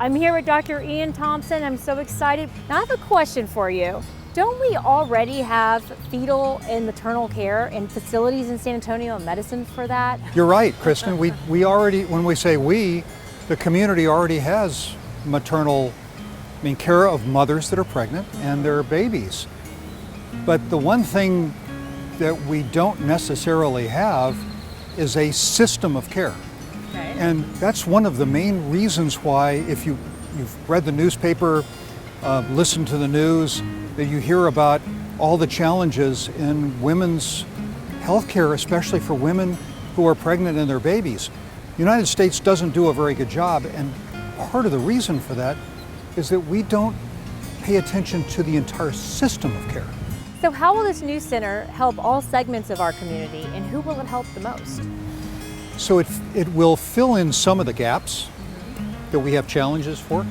I'm here with Dr. Ian Thompson. I'm so excited. Now I have a question for you. Don't we already have fetal and maternal care and facilities in San Antonio and medicine for that? You're right, Kristin. We already, when we say we, the community already has maternal, care of mothers that are pregnant and their babies. But the one thing that we don't necessarily have is a system of care. Okay. And that's one of the main reasons why, if you've read the newspaper, listened to the news, that you hear about all the challenges in women's health care, especially for women who are pregnant and their babies. The United States doesn't do a very good job, and part of the reason for that is that we don't pay attention to the entire system of care. So how will this new center help all segments of our community, and who will it help the most? So it will fill in some of the gaps that we have challenges for.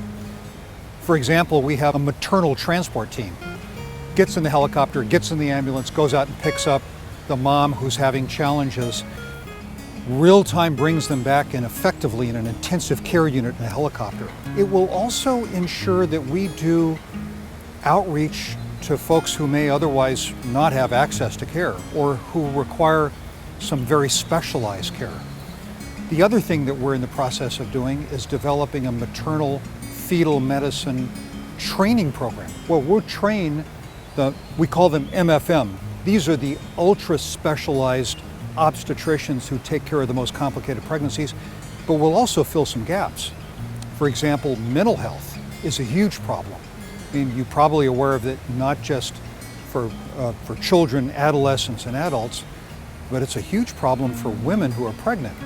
For example, we have a maternal transport team. Gets in the helicopter, gets in the ambulance, goes out and picks up the mom who's having challenges. Real time brings them back in effectively in an intensive care unit in a helicopter. It will also ensure that we do outreach to folks who may otherwise not have access to care or who require some very specialized care. The other thing that we're in the process of doing is developing a maternal fetal medicine training program. Well, we'll train we call them MFM. These are the ultra specialized obstetricians who take care of the most complicated pregnancies, but we'll also fill some gaps. For example, mental health is a huge problem. You're probably aware of it, not just for children, adolescents, and adults, but it's a huge problem for women who are pregnant.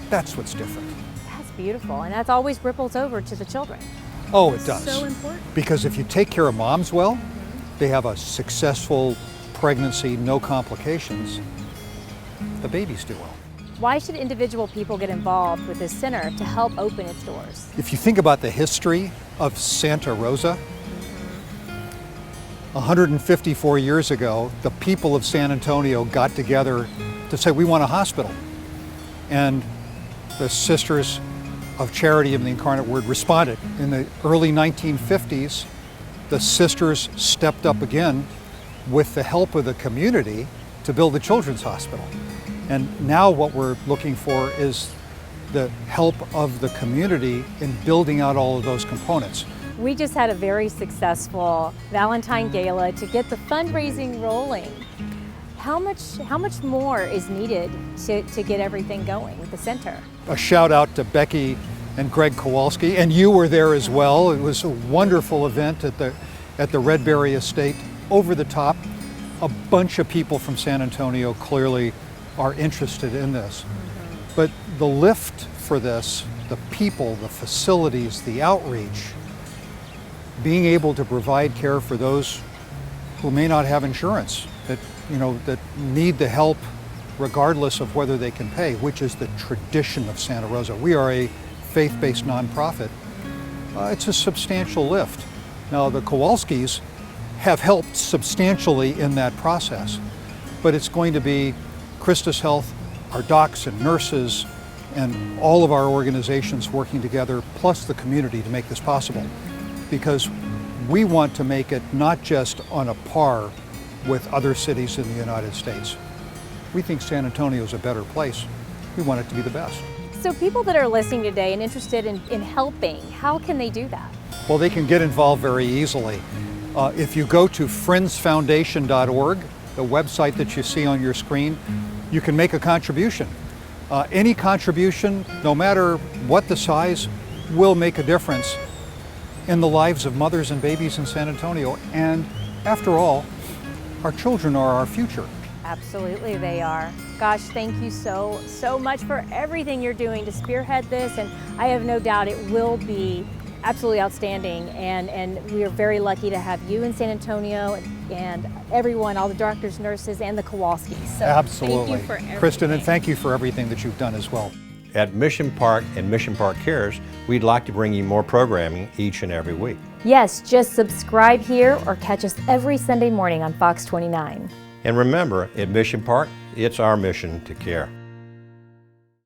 That's what's different. That's beautiful, and that always ripples over to the children. Oh, it does. So important. Because if you take care of moms well, they have a successful pregnancy, no complications, the babies do well. Why should individual people get involved with this center to help open its doors? If you think about the history of Santa Rosa, 154 years ago, the people of San Antonio got together to say, we want a hospital. And the Sisters of Charity of the Incarnate Word responded. In the early 1950s, the sisters stepped up again with the help of the community to build the Children's Hospital. And now what we're looking for is the help of the community in building out all of those components. We just had a very successful Valentine Gala to get the fundraising rolling. How much more is needed to get everything going with the center? A shout out to Becky and Greg Kowalski, and you were there as well. It was a wonderful event at the Redberry Estate, over the top. A bunch of people from San Antonio clearly are interested in this. But the lift for this, the people, the facilities, the outreach, being able to provide care for those who may not have insurance, that need the help regardless of whether they can pay, which is the tradition of Santa Rosa. We are a faith-based nonprofit. It's a substantial lift. Now, the Kowalskis have helped substantially in that process, but it's going to be Christus Health, our docs and nurses, and all of our organizations working together, plus the community, to make this possible. Because we want to make it not just on a par with other cities in the United States. We think San Antonio is a better place. We want it to be the best. So people that are listening today and interested in helping, how can they do that? Well, they can get involved very easily. If you go to friendsfoundation.org, the website that you see on your screen, you can make a contribution. Any contribution, no matter what the size, will make a difference in the lives of mothers and babies in San Antonio. And after all, our children are our future. Absolutely, they are. Gosh, thank you so much for everything you're doing to spearhead this, and I have no doubt it will be absolutely outstanding, and we are very lucky to have you in San Antonio and everyone, all the doctors, nurses, and the Kowalskis. So absolutely. Thank you for everything. Kristin, and thank you for everything that you've done as well. At Mission Park and Mission Park Cares, we'd like to bring you more programming each and every week. Yes, just subscribe here or catch us every Sunday morning on Fox 29. And remember, at Mission Park, it's our mission to care.